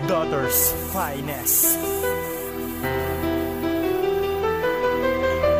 Daughter's finest.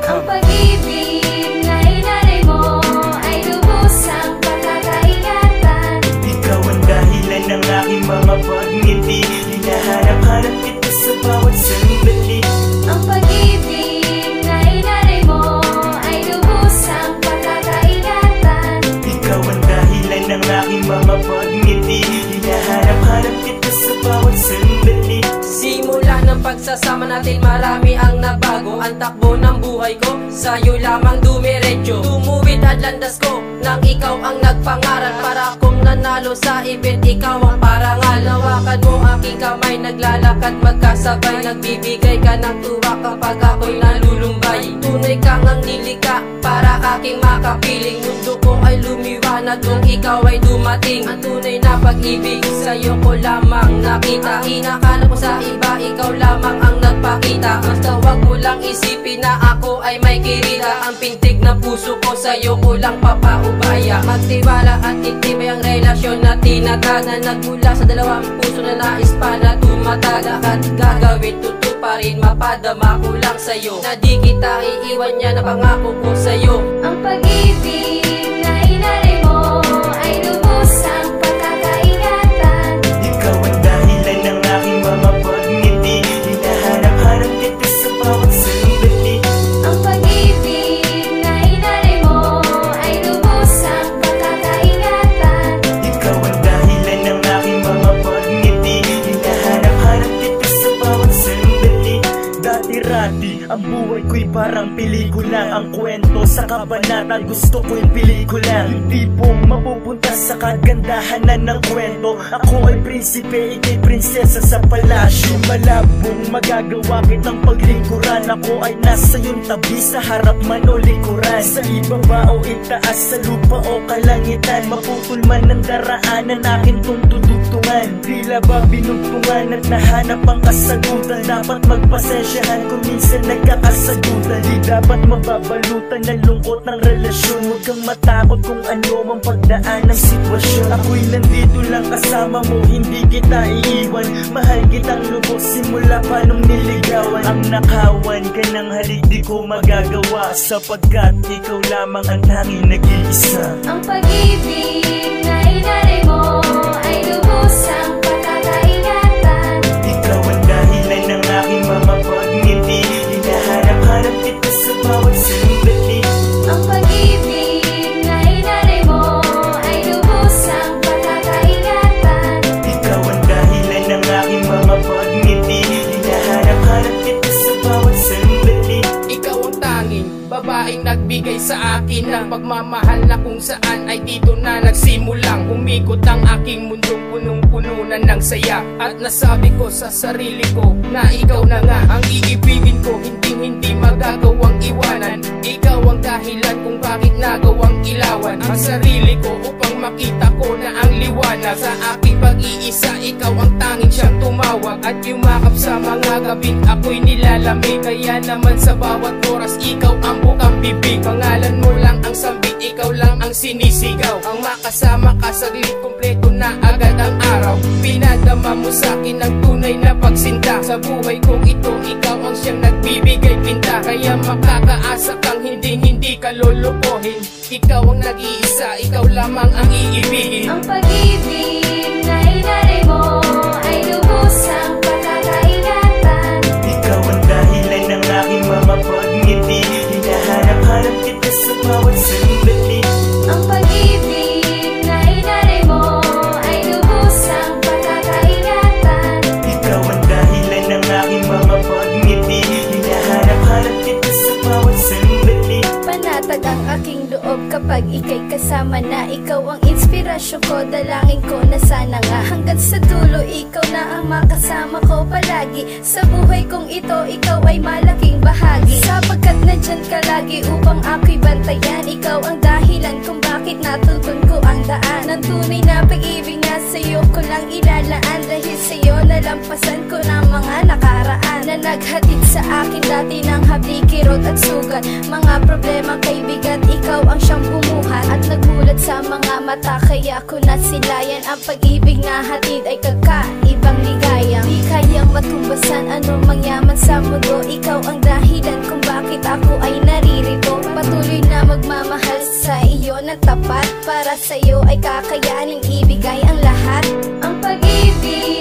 Ang pag-ibig na inalay mo ay lubos ang pagkakaingatan. Ikaw ang dahilan ng aking mga pagngiti. Hinahanap-hanap kita sa bawat sandali. Ang pag-ibig na inalay mo ay lubos ang pagkakaingatan. Ikaw ang dahilan ng aking mga pagngiti. Hinahanap-hanap kita sa bawat sandali. Simula ng pagsasama natin marami ang nabago. Ang takbo ng buhay ko sa'yo lamang dumiretso. Tumuwid at landas ko nang ikaw ang nagpangaral. Para akong nanalo sa event, ikaw ang parangal. Hawakan mo aking kamay, naglalakad magkasabay. Nagbibigay ka ng tuwa kapag ako'y nalulumbay. Tunay kang ang nilika para aking makapiling. Mundo ko ay lumiwanag nung ikaw ay dumating. Ang tunay na pag-ibig sa'yo ko lamang nakita. Hinahanap ko sa iba, ikaw lamang ang nagpakita. Basta wag mo lang isipin na ako ay may kirita. Ang pintig na puso ko sa'yo ko lang papaubaya. Magtiwala at itibay ang relasyon na tinatana. Nagmula sa dalawang puso na nais pa na tumataga. At gagawin tutuparin, mapadama ko lang sa'yo na di kita iiwan, niya na pangako ko sa'yo. Ang pag-ibig na inalay mo ay lubos ang pagkakaingatan. Ikaw ang dahilan ng aking mga pagngiti. Hinahanap-hanap kita sa bawat sandali. Ang pag-ibig na inalay mo ay lubos ang pagkakaingatan. Ikaw ang dahilan ng aking mga pagngiti. Hinahanap-hanap kita sa bawat sandali. Dati-rati, ang buhay ko'y parang pelikula. Ang kwento sa kabanata, gusto ko'y pelikula. Hindi pong mapupunta sa kagandahanan ng kwento. Ako ay prinsipe, ika'y prinsesa sa palasyo. Malabong magagawa kitang paglingkuran. Ako ay nasa iyong tabi, sa harap man o likuran. Sa ibaba o itaas, sa lupa o kalangitan. Maputol man ang daraanan, akin tong tutugtungan. Tila ba binugtungan at nahanap ang kasagutan. Dapat magpasensyahan kung minsan nagkakasagutan. Di dapat mababalutan ng lungkot ng relasyon. Huwag kang matakot kung ano ang pagdaan ng sitwasyon. Ako'y nandito lang kasama mo, hindi kita iiwan. Mahal kitang lubos simula pa nung niligawan. Ang nakawan ka ng halik di ko magagawa, sapagkat ikaw lamang ang tanging nag-iisa. Ang pag-ibig na inalay mo ay lubos ang pagkakaingatan. Ikaw ang dahilan ng aking mga pagngiti. Hinahanap-hanap kita sa bawat sandali. Ang pag-ibig na inalay mo ay lubos ang pagkakaingatan. Ikaw ang dahilan ng aking mga pagngiti. Hinahanap-hanap kita sa bawat sandali. Ikaw ang tanging babaeng nagbigay sa akin ng pagmamahal na kung saan ay dito na nagsimulang umikot ang aking mundong punong-puno na ng saya. At nasabi ko sa sarili ko na ikaw na nga ang iibigin ko, hindi magagawang iwanan. Ikaw ang dahilan kung bakit nagawang ilawan ang sarili ko upang makita ko na ang liwanag. Sa aking pag-iisa, ikaw ang tanging siyang tumawag at yumakap sa mga gabing ako'y nilalamig. Kaya naman sa bawat oras, ikaw ang bukang bibig. Pangalan mo lang ang sambit, ikaw lang ang sinisigaw. Ang makasama ka saglit, kompleto na agad ang araw. Pinadama mo sa'kin ang tunay na pagsinta. Sa buhay kong ito, ikaw ang siyang nagbibigay pinta. Kaya makakaasa kang hindi ka lolokohin. Ikaw ang nag-iisa, ikaw lamang ang iibigin. Ang pag-ibig na inalay mo ay lubos ang pagkakaingatan. Ikaw ang dahilan ng aking mga pagngiti. Hinahanap-hanap kita sa bawat sandali. Ang pag-ibig na inalay mo ay lubos ang pagkakaingatan. Ikaw ang dahilan ng aking mga pagngiti. Hinahanap-hanap kita sa bawat sandali. Panatag ang aking loob kapag ika'y kasama na. Ikaw ang inspirasyon ko, dalangin ko na sana nga hanggang sa dulo ikaw na ang makasama ko palagi. Sa buhay kong ito, ikaw ay malaking bahagi, sapagkat nandyan ka lagi upang ako'y bantayan. Ikaw ang dahilan kung bakit natuntun ko ang daan. Ng tunay na pag-ibig na sa'yo ko lang ilalaan. Dahil sa'yo nalampasan ko na mga nakaraan na naghatid sa akin dati ng habli, kirot at sugat. Mga problema kay bigat, ikaw ang siyang bumuhat at nagmulat sa mga mata. Kaya ko nasilayan ang pag-ibig na hatid ay kakaibang ligaya. sa mundo. Ikaw ang dahilan kung bakit ako ay naririto. Patuloy na magmamahal sa iyo na tapat. Para sa iyo ay kakayanin ibigay ang lahat. Ang pag-ibig